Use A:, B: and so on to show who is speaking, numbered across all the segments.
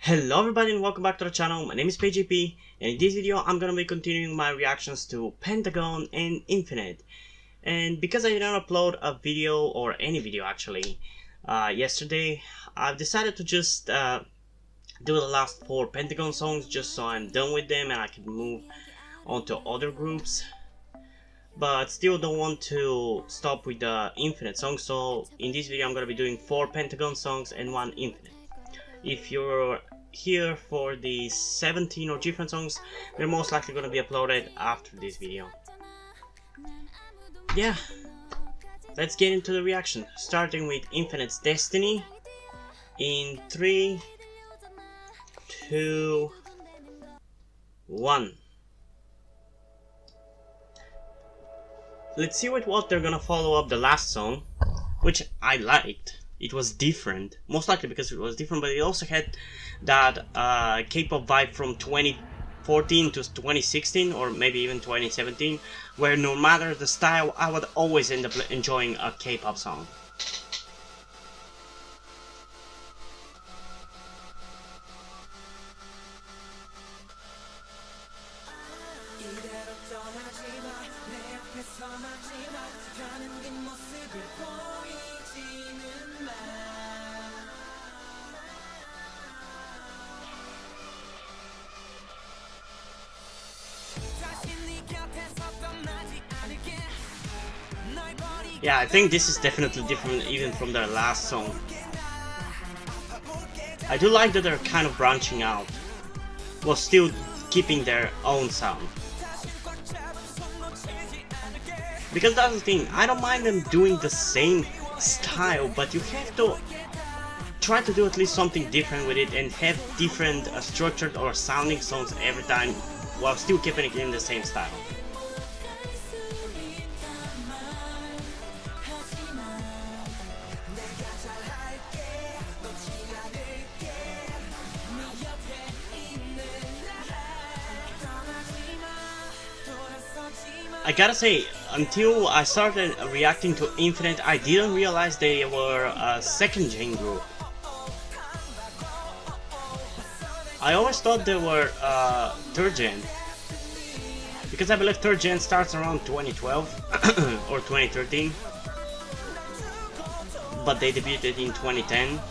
A: Hello everybody and welcome back to the channel. My name is PGP, and in this video I'm gonna be continuing my reactions to Pentagon and Infinite. And because I didn't upload a video, or any video actually, yesterday, I've decided to just do the last 4 Pentagon songs just so I'm done with them and I can move on to other groups. But still don't want to stop with the Infinite song, so in this video I'm gonna be doing 4 Pentagon songs and 1 Infinite. If you're here for the 17 or different songs, they're most likely going to be uploaded after this video. Yeah, let's get into the reaction, starting with Infinite's Destiny in 3, 2, 1. Let's see with what they're gonna follow up the last song, which I liked. It was different, most likely because it was different, but it also had that K-pop vibe from 2014 to 2016, or maybe even 2017, where no matter the style, I would always end up enjoying a K-pop song. Yeah, I think this is definitely different even from their last song. I do like that they're kind of branching out, while still keeping their own sound. Because that's the thing, I don't mind them doing the same style, but you have to try to do at least something different with it and have different structured or sounding songs every time, while still keeping it in the same style. I gotta say, until I started reacting to Infinite, I didn't realize they were a second gen group. I always thought they were third gen, because I believe third gen starts around 2012 or 2013, but they debuted in 2010.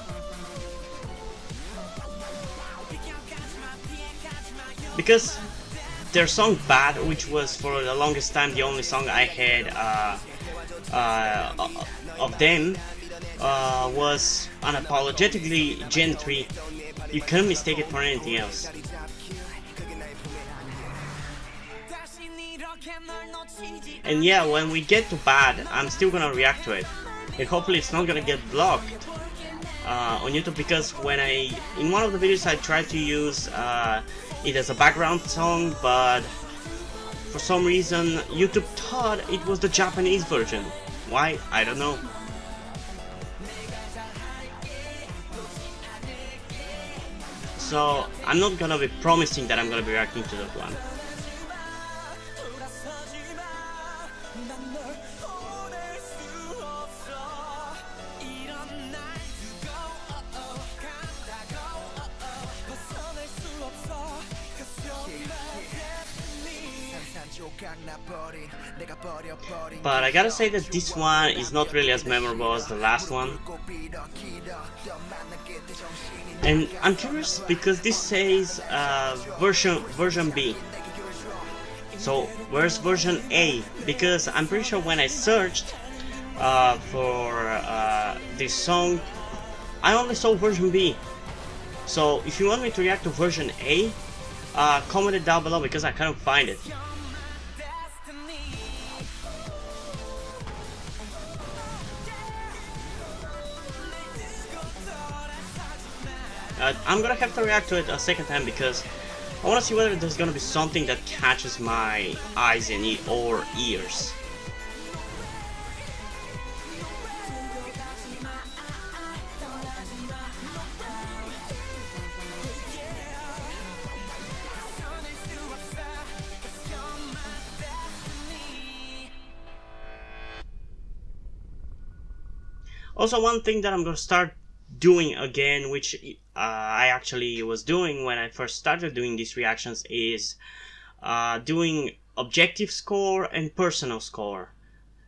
A: Because their song Bad, which was for the longest time the only song I had of them, was unapologetically Gen 3. You couldn't mistake it for anything else. And yeah, when we get to Bad, I'm still gonna react to it. And hopefully it's not gonna get blocked on YouTube, because when in one of the videos I tried to use it as a background song, but for some reason YouTube thought it was the Japanese version. Why? I don't know. So I'm not gonna be promising that I'm gonna be reacting to that one. But I gotta say that this one is not really as memorable as the last one. And I'm curious because this says version B. So where's version A? Because I'm pretty sure when I searched for this song, I only saw version B. So if you want me to react to version A, comment it down below, because I can't find it. I'm gonna have to react to it a second time, because I wanna see whether there's gonna be something that catches my eyes and or ears. Also, one thing that I'm gonna start doing again, which I actually was doing when I first started doing these reactions, is doing objective score and personal score.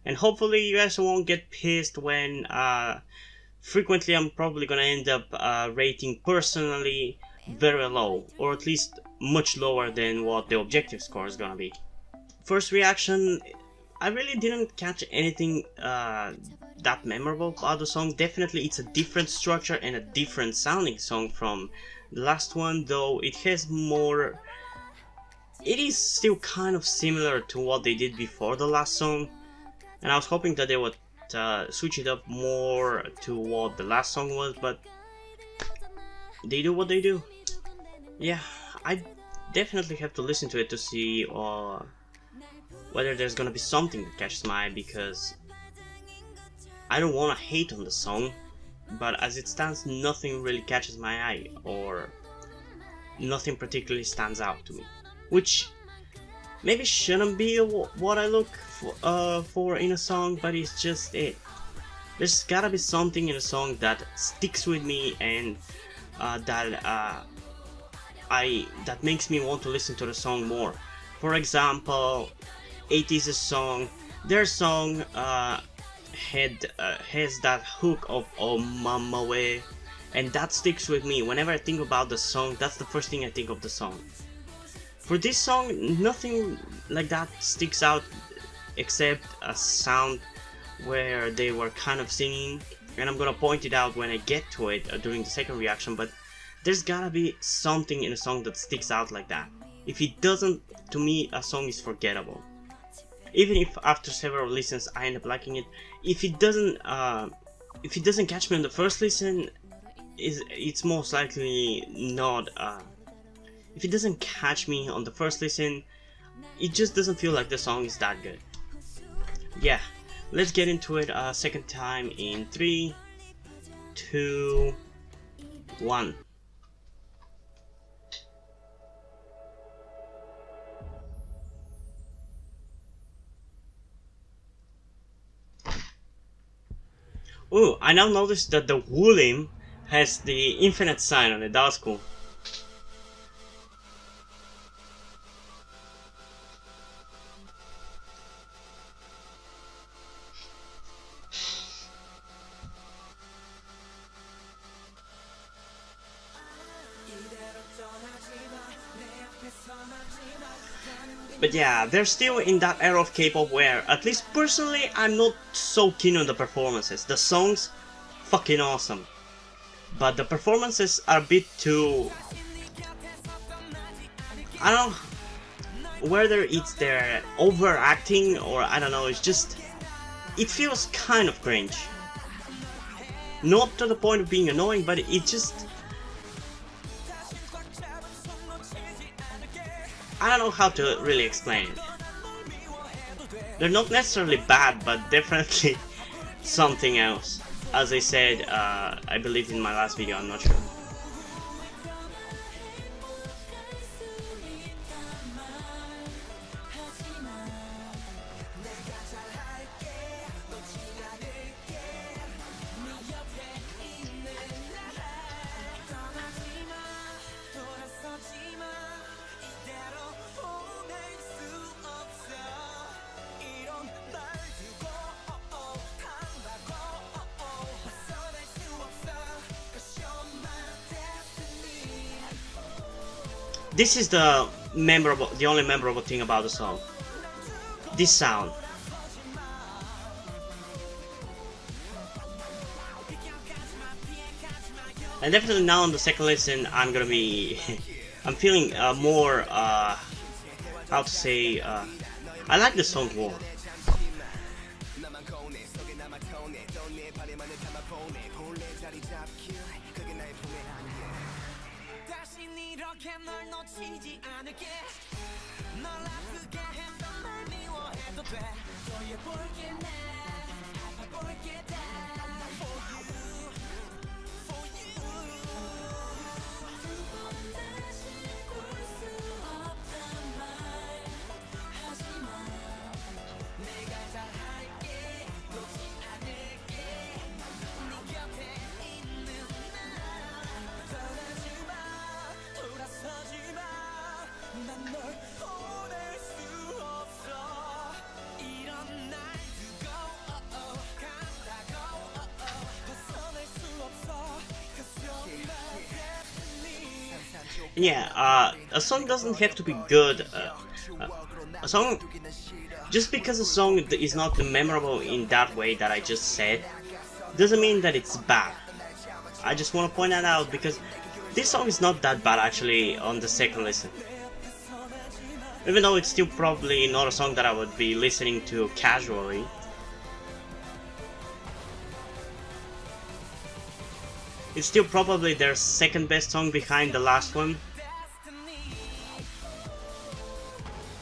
A: And hopefully you guys won't get pissed when frequently I'm probably gonna end up rating personally very low, or at least much lower than what the objective score is gonna be. First reaction, I really didn't catch anything that memorable about the song. Definitely it's a different structure and a different sounding song from the last one, though it has more... It is still kind of similar to what they did before the last song, and I was hoping that they would switch it up more to what the last song was, but they do what they do. Yeah, I definitely have to listen to it to see whether there's gonna be something that catches my eye, because I don't wanna hate on the song, but as it stands, nothing really catches my eye, or nothing particularly stands out to me. Which maybe shouldn't be what I look for in a song, but it's just it. There's gotta be something in a song that sticks with me and that makes me want to listen to the song more. For example, 80s song, their song has that hook of "Oh Mama Way," and that sticks with me. Whenever I think about the song, that's the first thing I think of the song. For this song, nothing like that sticks out except a sound where they were kind of singing, and I'm gonna point it out when I get to it during the second reaction, but there's gotta be something in a song that sticks out like that. If it doesn't, to me, a song is forgettable. Even if after several listens I end up liking it, if it doesn't catch me on the first listen, it's most likely not. If it doesn't catch me on the first listen, it just doesn't feel like the song is that good. Yeah, let's get into it a second time in 3, 2, 1. Ooh, I now noticed that the volume has the infinite sign on it. That was cool. But yeah, they're still in that era of K-pop where, at least personally, I'm not so keen on the performances. The songs, fucking awesome. But the performances are a bit too... I don't know whether it's their overacting or I don't know, it's just... It feels kind of cringe. Not to the point of being annoying, but it just... I don't know how to really explain it. They're not necessarily bad, but definitely something else. As I said, I believe in my last video, I'm not sure. This is the only memorable thing about the song. This sound. And definitely now on the second listen, I'm gonna be, I'm feeling more, how to say, I like the song more. And yeah, a song doesn't have to be good. A song, just because a song is not memorable in that way that I just said, doesn't mean that it's bad. I just want to point that out because this song is not that bad actually on the second listen. Even though it's still probably not a song that I would be listening to casually. It's still probably their second best song behind the last one.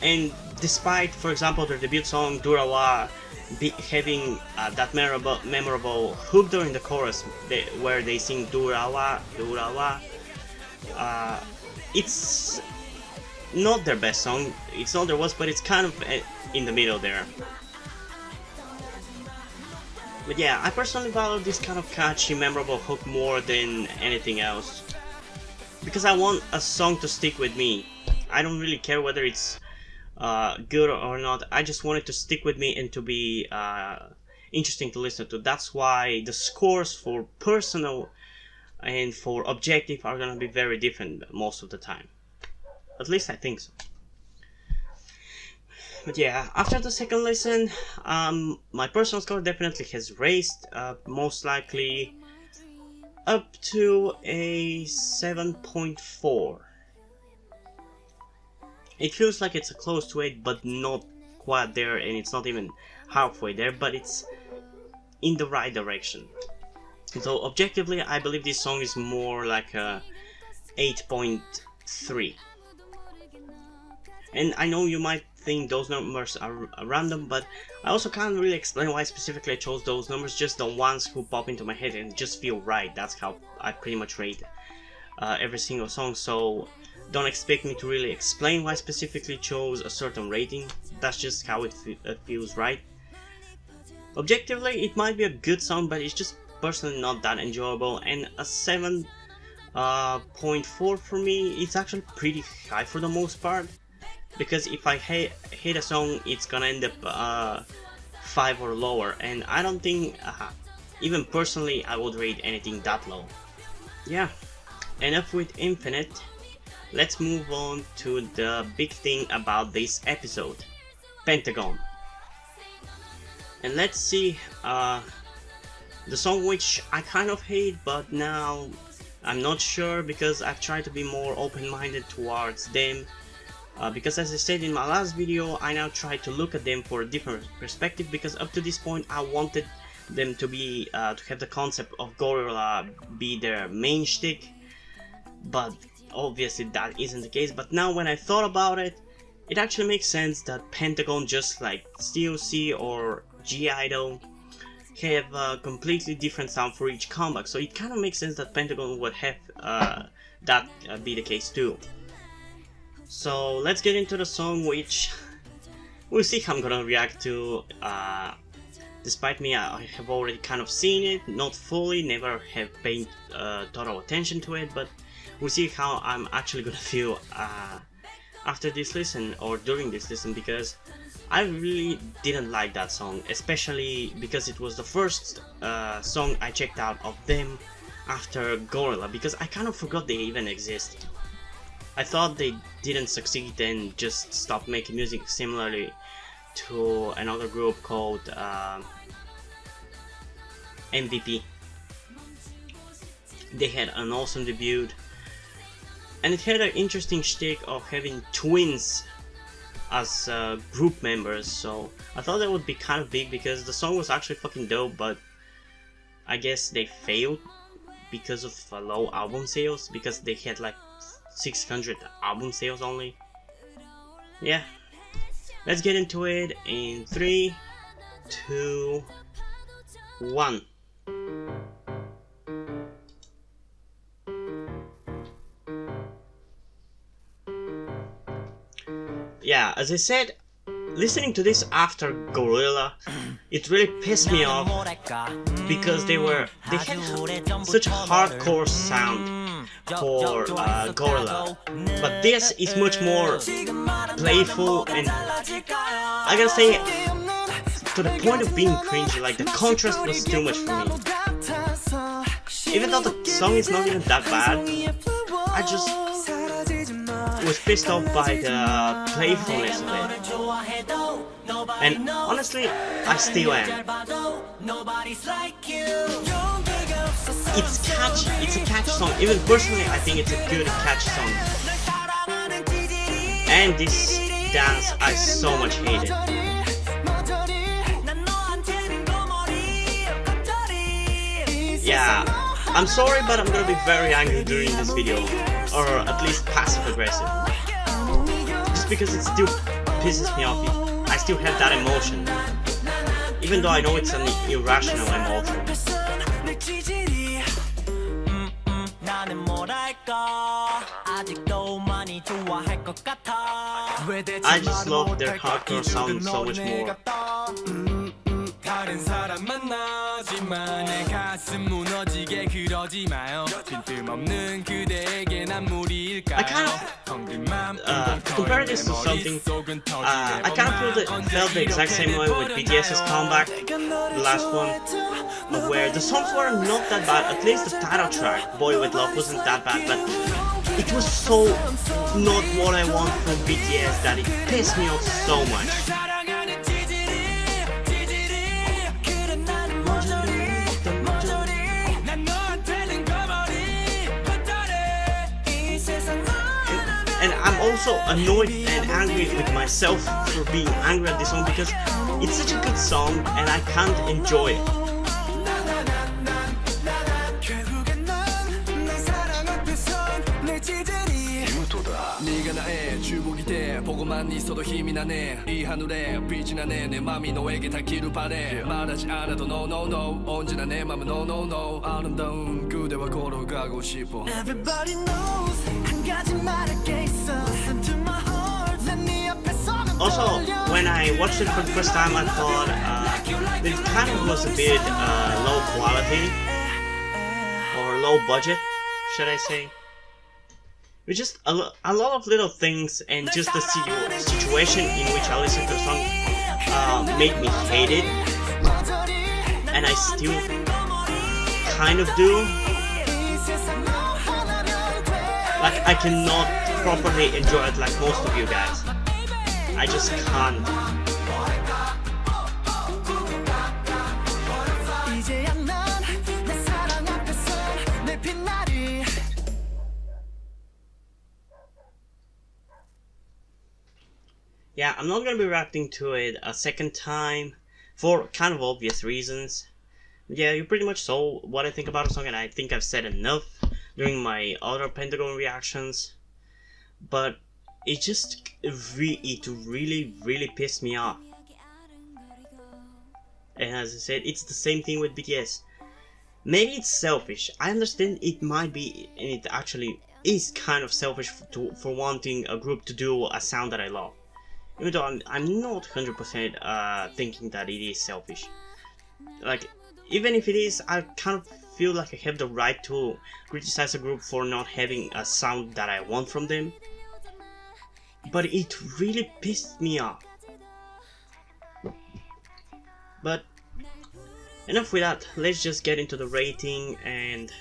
A: And despite, for example, their debut song Durawa having that memorable hook during the chorus where they sing Durawa, Durawa, it's not their best song, it's not their worst, but it's kind of in the middle there. But yeah, I personally value this kind of catchy, memorable hook more than anything else. Because I want a song to stick with me. I don't really care whether it's good or not, I just want it to stick with me and to be interesting to listen to. That's why the scores for personal and for objective are gonna be very different most of the time. At least I think so. But yeah, after the second listen, my personal score definitely has raised, most likely up to a 7.4. It feels like it's close to 8, but not quite there, and it's not even halfway there, but it's in the right direction. So objectively, I believe this song is more like a 8.3. And I know you might think those numbers are random, but I also can't really explain why specifically I chose those numbers, just the ones who pop into my head and just feel right. That's how I pretty much rate every single song, so don't expect me to really explain why I specifically chose a certain rating. That's just how it feels right. Objectively, it might be a good song, but it's just personally not that enjoyable, and a 7.4 for me, it's actually pretty high for the most part. Because if I hate a song, it's gonna end up 5 or lower, and I don't think, even personally, I would rate anything that low. Yeah, enough with Infinite. Let's move on to the big thing about this episode, Pentagon. And let's see the song which I kind of hate, but now I'm not sure because I've tried to be more open-minded towards them. Because as I said in my last video, I now try to look at them for a different perspective, because up to this point I wanted them to be to have the concept of Gorilla be their main shtick, but obviously that isn't the case. But now when I thought about it, it actually makes sense that Pentagon, just like COC or G-Idol, have a completely different sound for each comeback, so it kind of makes sense that Pentagon would have that be the case too. So let's get into the song, which we'll see how I'm gonna react to. Despite me, I have already kind of seen it, not fully, never have paid total attention to it, but we'll see how I'm actually gonna feel after this listen or during this listen, because I really didn't like that song, especially because it was the first song I checked out of them after Gorilla, because I kind of forgot they even existed. I thought they didn't succeed and just stopped making music, similarly to another group called MVP. They had an awesome debut, and it had an interesting shtick of having twins as group members, so I thought that would be kind of big because the song was actually fucking dope, but I guess they failed because of low album sales, because they had like 600 album sales only. Yeah, let's get into it in 3, 2, 1. Yeah, as I said, listening to this after Gorilla, it really pissed me off because they had such a hardcore sound for Gorilla, but this is much more playful, and I gotta say, to the point of being cringy, like the contrast was too much for me. Even though the song is not even that bad, was pissed off by the playfulness of it. And honestly, I still am. It's catchy, it's a catchy song. Even personally, I think it's a good catchy song. And this dance, I so much hate it. Yeah, I'm sorry, but I'm gonna be very angry during this video, or at least passive aggressive. Just because it still pisses me off. I still have that emotion, even though I know it's an irrational emotion. I just love their hardcore sound so much more. I kind of to compare this to something, I kind of felt the exact same way with BTS's comeback, the last one, where the songs were not that bad. At least the title track, Boy With Love, wasn't that bad, but it was so not what I want from BTS that it pissed me off so much. And I'm also annoyed and angry with myself for being angry at this song because it's such a good song and I can't enjoy it.
B: Everybody knows.
A: Also, when I watched it for the first time, I thought it kind of was a bit low quality or low budget, should I say? With just a lot of little things and just the situation in which I listened to the song made me hate it, and I still kind of do. Like, I cannot properly enjoy it like most of you guys. I just can't. Yeah, I'm not gonna be reacting to it a second time for kind of obvious reasons. Yeah, you pretty much saw what I think about the song, and I think I've said enough during my other Pentagon reactions, but it really pissed me off. And as I said, it's the same thing with BTS. Maybe it's selfish. I understand it might be, and it actually is kind of selfish for wanting a group to do a sound that I love. Even though I'm not 100% thinking that it is selfish. Like, even if it is, I kind of feel like I have the right to criticize a group for not having a sound that I want from them. But it really pissed me off. But enough with that, let's just get into the rating. And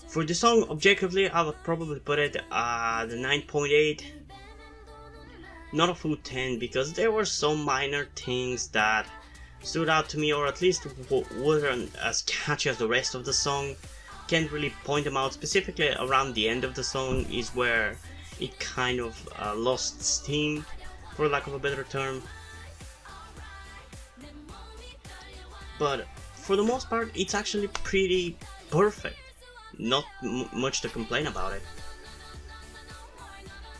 A: for the song, objectively, I would probably put it the 9.8. Not a full 10, because there were some minor things that stood out to me, or at least weren't as catchy as the rest of the song. Can't really point them out. Specifically around the end of the song is where it kind of lost steam, for lack of a better term. But for the most part, it's actually pretty perfect. Not much to complain about it.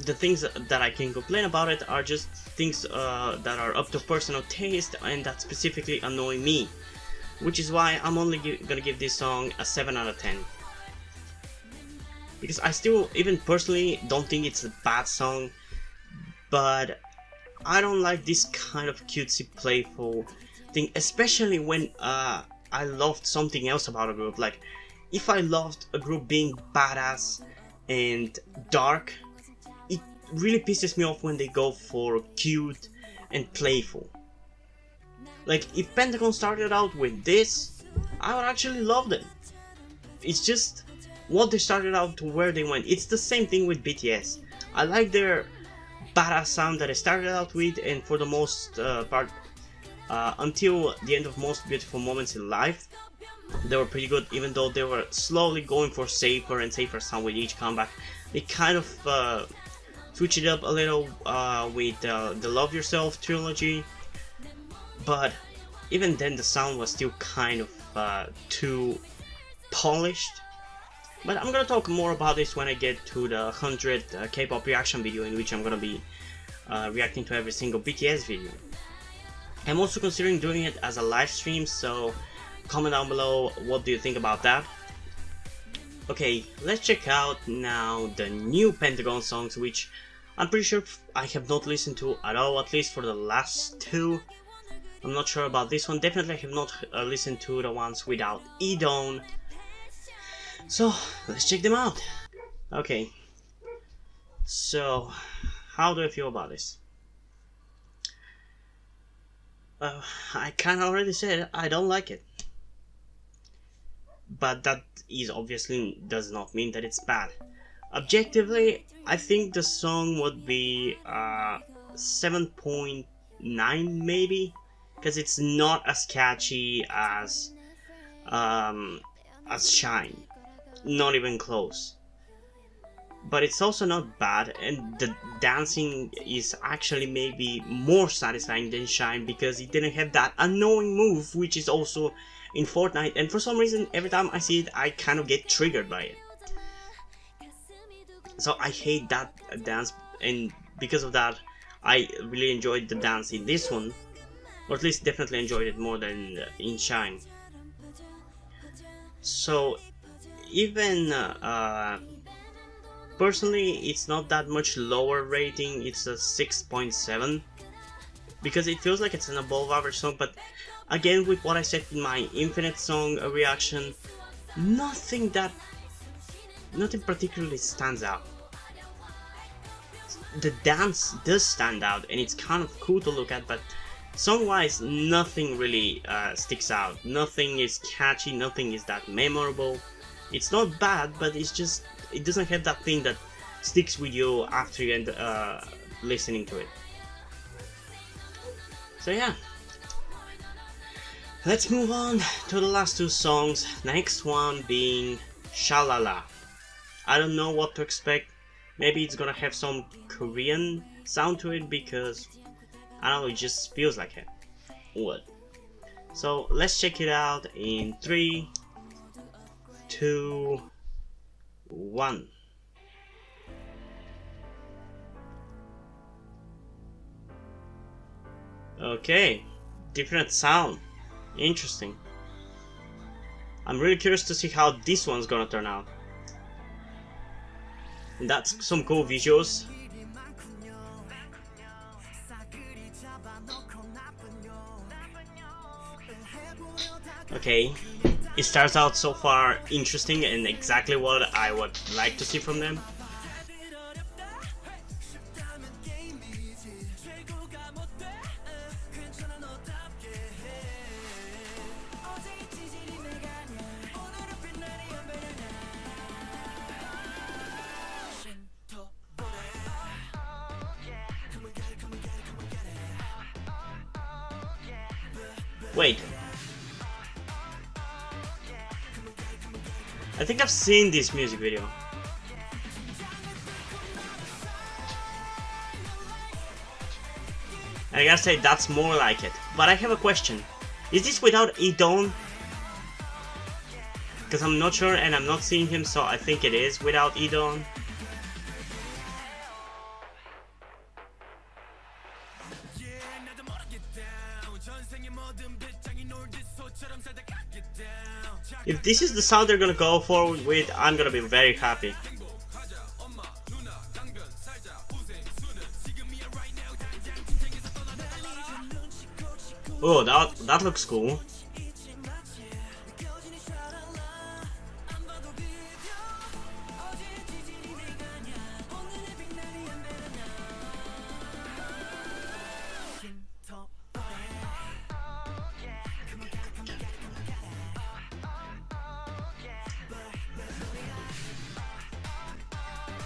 A: The things that I can complain about it are just things that are up to personal taste and that specifically annoy me, which is why I'm only gonna give this song a 7 out of 10. Because I still, even personally, don't think it's a bad song, but I don't like this kind of cutesy, playful thing, especially when I loved something else about a group. Like, if I loved a group being badass and dark, it really pisses me off when they go for cute and playful. Like, if Pentagon started out with this, I would actually love them. It's just what they started out to where they went. It's the same thing with BTS. I like their badass sound that I started out with, and for the most part, until the end of Most Beautiful Moments in Life, they were pretty good, even though they were slowly going for safer and safer sound with each comeback. They kind of switched it up a little with the Love Yourself trilogy, but even then the sound was still kind of too polished. But I'm gonna talk more about this when I get to the 100 K-pop reaction video, in which I'm gonna be reacting to every single BTS video. I'm also considering doing it as a live stream, so comment down below what do you think about that. Okay, let's check out now the new Pentagon songs, which I'm pretty sure I have not listened to at all, at least for the last two. I'm not sure about this one. Definitely I have not listened to the ones without E81. So let's check them out. Okay, so how do I feel about this? I kinda already said I don't like it, but that is obviously does not mean that it's bad. Objectively, I think the song would be 7.9 maybe, because it's not as catchy as Shine, not even close. But it's also not bad, and the dancing is actually maybe more satisfying than Shine, because it didn't have that annoying move which is also in Fortnite, and for some reason every time I see it I kind of get triggered by it. So I hate that dance, and because of that I really enjoyed the dance in this one, or at least definitely enjoyed it more than in Shine. So even personally, it's not that much lower rating. It's a 6.7, because it feels like it's an above average song. But again, with what I said in my Infinite song reaction, nothing particularly stands out. The dance does stand out, and it's kind of cool to look at, but song-wise, nothing really sticks out. Nothing is catchy. Nothing is that memorable. It's not bad, but it's just, it doesn't have that thing that sticks with you after you end listening to it. So yeah, let's move on to the last two songs. Next one being Shalala. I don't know what to expect. Maybe it's gonna have some Korean sound to it, because I don't know, it just feels like it would. So let's check it out in 3, 2, 1. Okay, different sound. Interesting. I'm really curious to see how this one's gonna turn out. And that's some cool visuals. Okay, it starts out so far interesting and exactly what I would like to see from them. Wait, I think I've seen this music video. And I gotta say, that's more like it. But I have a question. Is this without E81? Because I'm not sure and I'm not seeing him, so I think it is without E81. If this is the sound they're gonna go forward with, I'm gonna be very happy. Oh, that looks cool.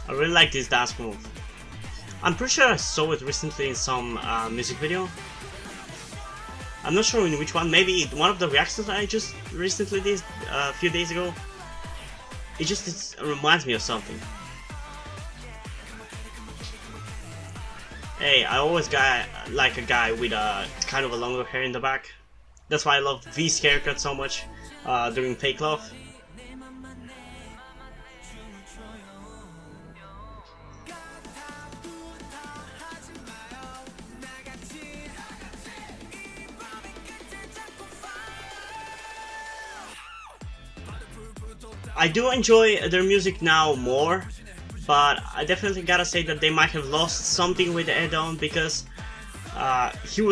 A: I really like this dance move. I'm pretty sure I saw it recently in some music video. I'm not sure in which one, maybe one of the reactions I just recently did a few days ago. It reminds me of something. Hey, I always like a guy with kind of a longer hair in the back. That's why I love V's haircut so much during Fake Love. I do enjoy their music now more, but I definitely gotta say that they might have lost something with the add-on, because he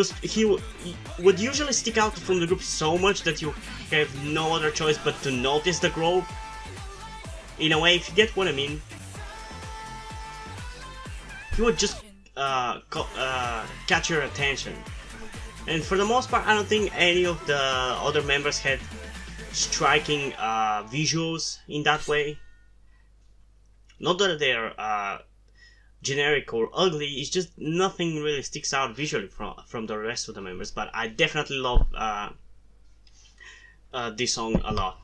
A: would usually stick out from the group so much that you have no other choice but to notice the growth. In a way, if you get what I mean. He would just catch your attention. And for the most part, I don't think any of the other members had striking visuals in that way. Not that they're generic or ugly, it's just nothing really sticks out visually from the rest of the members, but I definitely love this song a lot.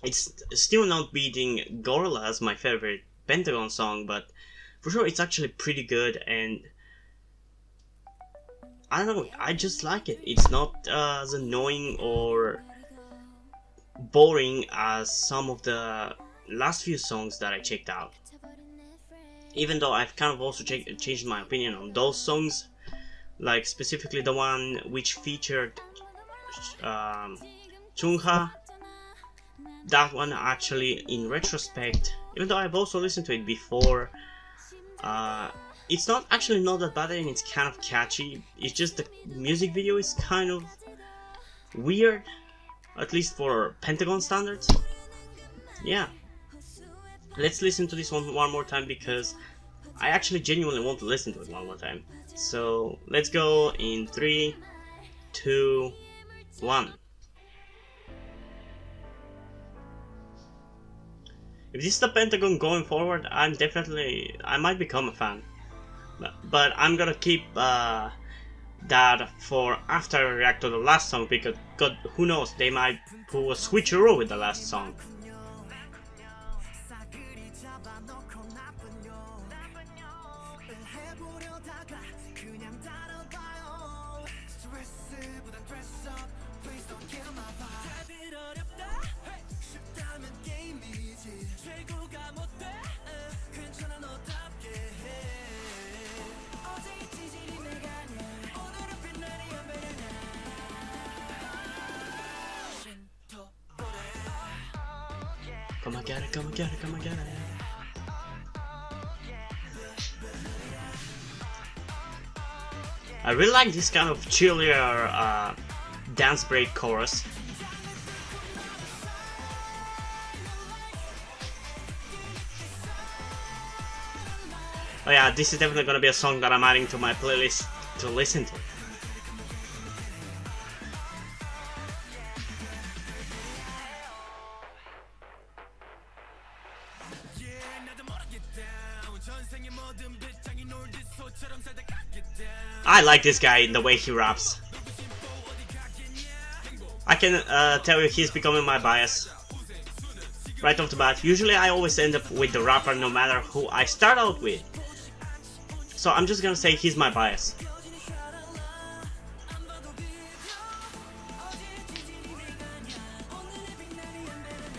A: It's still not beating Gorilla as my favorite Pentagon song, but for sure it's actually pretty good, and I don't know, I just like it. It's not as annoying or boring as some of the last few songs that I checked out. Even though I've kind of also changed my opinion on those songs, like specifically the one which featured Chungha. That one actually, in retrospect, even though I've also listened to it before, it's not that bad, and it's kind of catchy. It's just the music video is kind of weird, at least for Pentagon standards. Yeah. Let's listen to this one more time, because I actually genuinely want to listen to it one more time. So let's go in 3, 2, 1. If this is the Pentagon going forward, I might become a fan. But I'm gonna keep that for after I react to the last song, because God, who knows, they might pull a switcheroo with the last song. Come on, get it, come on, get it, come on, get it. I really like this kind of chillier dance break chorus. Oh yeah, this is definitely gonna be a song that I'm adding to my playlist to listen to. I like this guy in the way he raps. I can tell you he's becoming my bias right off the bat. Usually I always end up with the rapper no matter who I start out with. So I'm just gonna say he's my bias.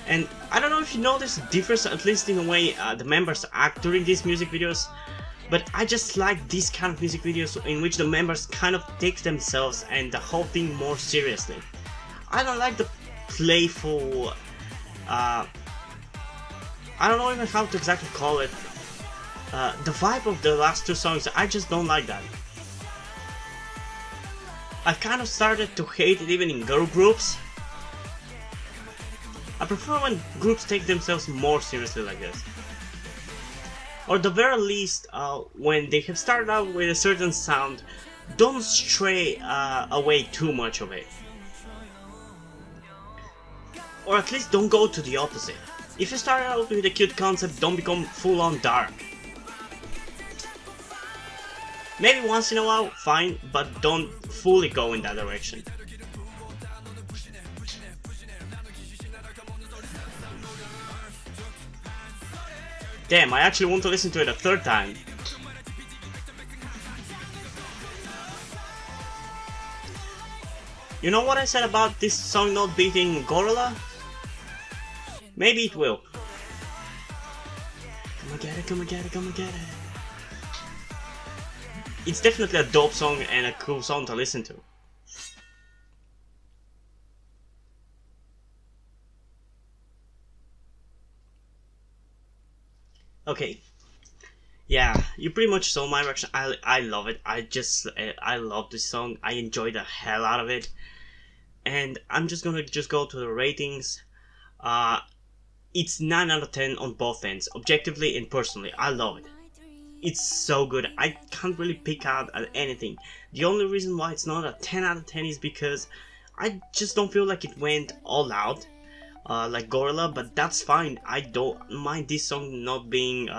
A: And I don't know if you notice the difference, at least in the way the members act during these music videos. But I just like these kind of music videos in which the members kind of take themselves and the whole thing more seriously. I don't like the playful, I don't know even how to exactly call it, the vibe of the last two songs. I just don't like that. I've kind of started to hate it even in girl groups. I prefer when groups take themselves more seriously like this. Or at the very least, when they have started out with a certain sound, don't stray away too much of it. Or at least don't go to the opposite. If you start out with a cute concept, don't become full on dark. Maybe once in a while, fine, but don't fully go in that direction. Damn, I actually want to listen to it a third time. You know what I said about this song not beating Gorilla? Maybe it will. Come and get it, come and get it, come and get it. It's definitely a dope song and a cool song to listen to. Okay. Yeah, you pretty much saw my reaction. I love it. I love this song. I enjoy the hell out of it. And I'm just gonna go to the ratings. It's 9 out of 10 on both ends, objectively and personally. I love it. It's so good. I can't really pick out anything. The only reason why it's not a 10 out of 10 is because I just don't feel like it went all out like Gorilla, but that's fine. I don't mind this song not being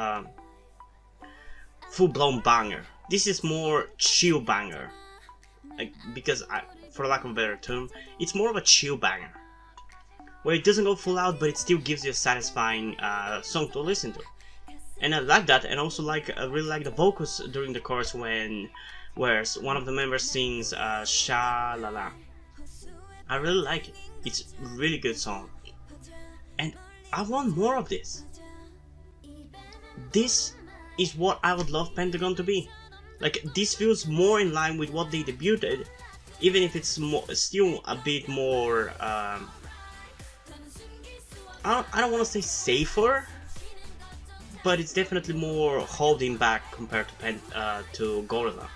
A: full-blown banger. This is more chill banger, because for lack of a better term, it's more of a chill banger, where it doesn't go full out, but it still gives you a satisfying song to listen to. And I like that, and also I really like the vocals during the chorus where one of the members sings Sha La La. I really like it. It's a really good song, and I want more of this. This is what I would love Pentagon to be. Like, this feels more in line with what they debuted, even if it's still a bit more. I don't want to say safer, but it's definitely more holding back compared to Gorilla.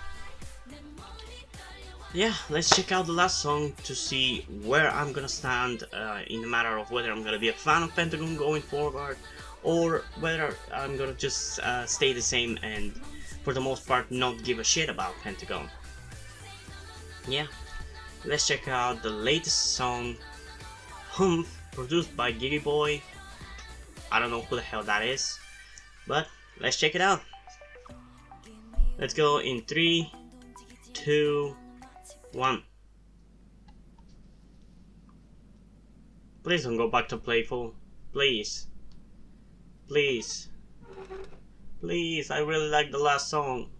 A: Yeah, let's check out the last song to see where I'm gonna stand in the matter of whether I'm gonna be a fan of Pentagon going forward, or whether I'm gonna just stay the same and for the most part not give a shit about Pentagon. Yeah, let's check out the latest song, Humph, produced by Giddy Boy. I don't know who the hell that is, but let's check it out. Let's go in 3, 2, 1. Please don't go back to playful. Please. Please. Please, I really like the last song.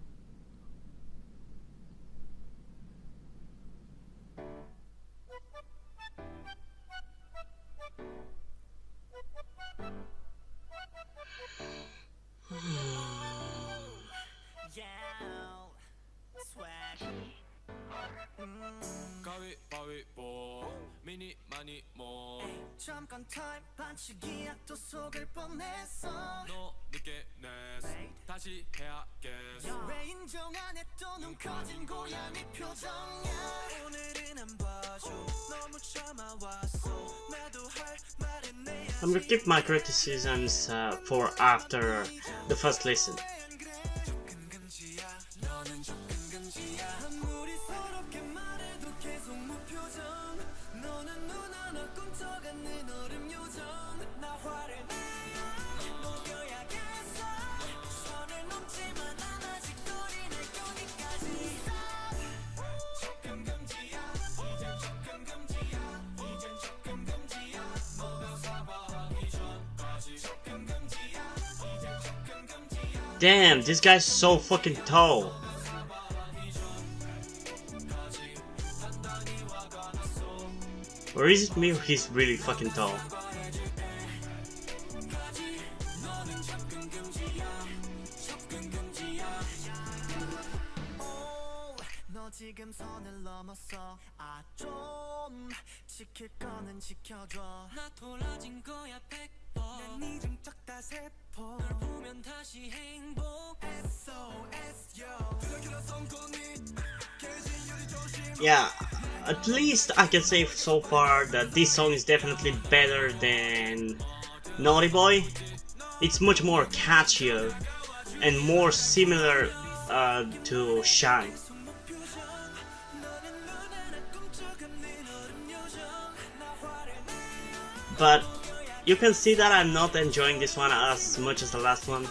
A: I'm gonna keep my criticisms for after the first listen. Damn, this guy's so fucking tall. Or is it me or he's really fucking tall? Yeah, at least I can say so far that this song is definitely better than Naughty Boy. It's much more catchier and more similar to Shine. But you can see that I'm not enjoying this one as much as the last one.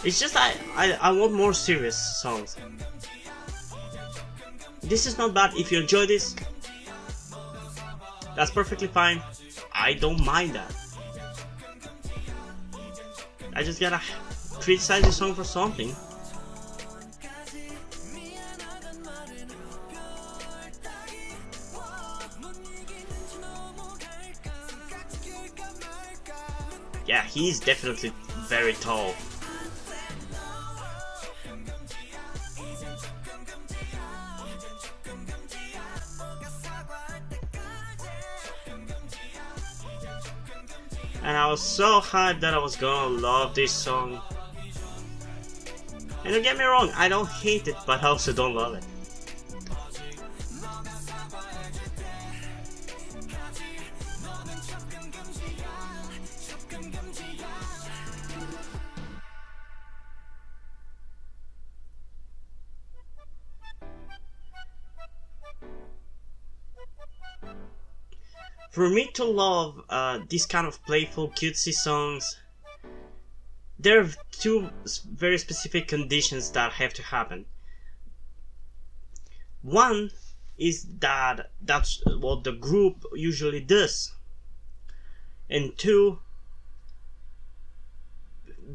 A: It's just I want more serious songs. This is not bad. If you enjoy this, that's perfectly fine. I don't mind that. I just gotta criticize the song for something. Yeah, he's definitely very tall. And I was so hyped that I was gonna love this song. And don't get me wrong, I don't hate it, but I also don't love it. For me to love this kind of playful, cutesy songs, there are two very specific conditions that have to happen. One is that that's what the group usually does, and two,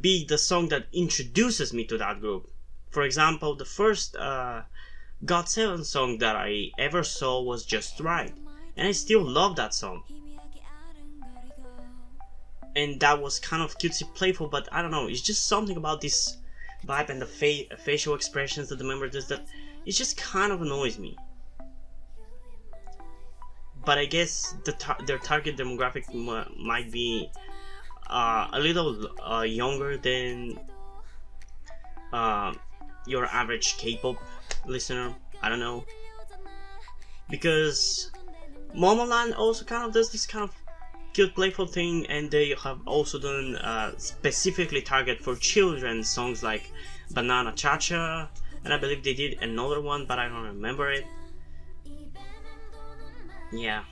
A: be the song that introduces me to that group. For example, the first GOT7 song that I ever saw was Just Right. And I still love that song. And that was kind of cutesy playful, but I don't know, it's just something about this vibe and the facial expressions that the member does that it just kind of annoys me. But I guess their target demographic might be a little younger than your average K-pop listener. I don't know. Because Momoland also kind of does this kind of cute playful thing, and they have also done specifically target for children songs like Banana Cha-Cha, and I believe they did another one, but I don't remember it. Yeah.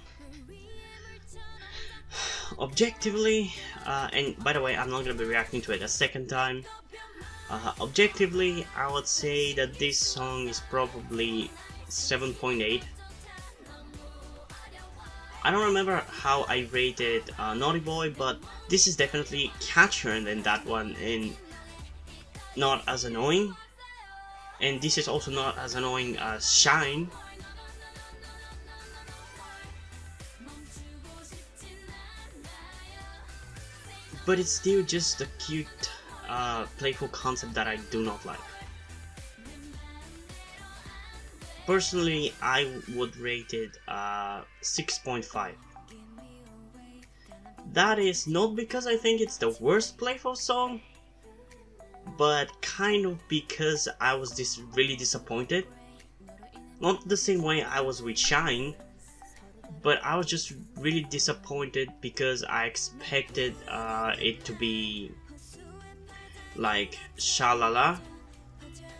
A: Objectively, and by the way, I'm not gonna be reacting to it a second time. Objectively, I would say that this song is probably 7.8. I don't remember how I rated Naughty Boy, but this is definitely catchier than that one and not as annoying. And this is also not as annoying as Shine. But it's still just a cute, playful concept that I do not like. Personally, I would rate it 6.5. That is not because I think it's the worst playful song, but kind of because I was really disappointed. Not the same way I was with Shine, but I was just really disappointed because I expected it to be like Shalala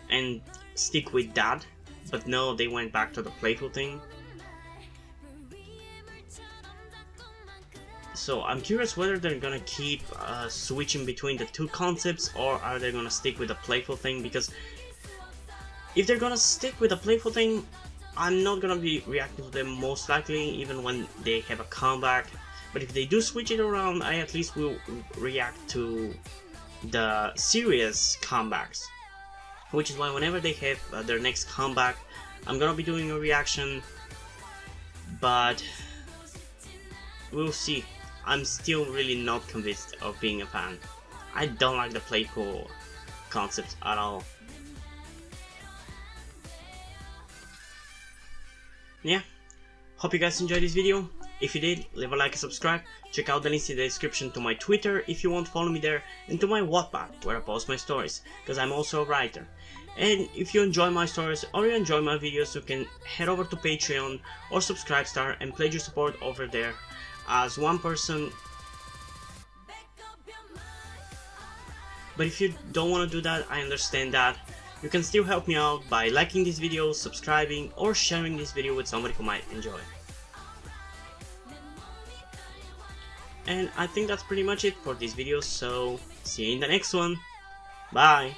A: and stick with that. But no, they went back to the playful thing. So I'm curious whether they're gonna keep switching between the two concepts, or are they gonna stick with the playful thing? Because if they're gonna stick with the playful thing, I'm not gonna be reacting to them most likely, even when they have a comeback. But if they do switch it around, I at least will react to the serious comebacks. Which is why whenever they have their next comeback, I'm gonna be doing a reaction, but we'll see. I'm still really not convinced of being a fan. I don't like the playful concept at all. Yeah, hope you guys enjoyed this video. If you did, leave a like and subscribe. Check out the links in the description to my Twitter if you want to follow me there, and to my Wattpad where I post my stories, because I'm also a writer. And if you enjoy my stories or you enjoy my videos, you can head over to Patreon or Subscribestar and pledge your support over there as one person. But if you don't want to do that, I understand that. You can still help me out by liking this video, subscribing, or sharing this video with somebody who might enjoy it. And I think that's pretty much it for this video, so see you in the next one. Bye!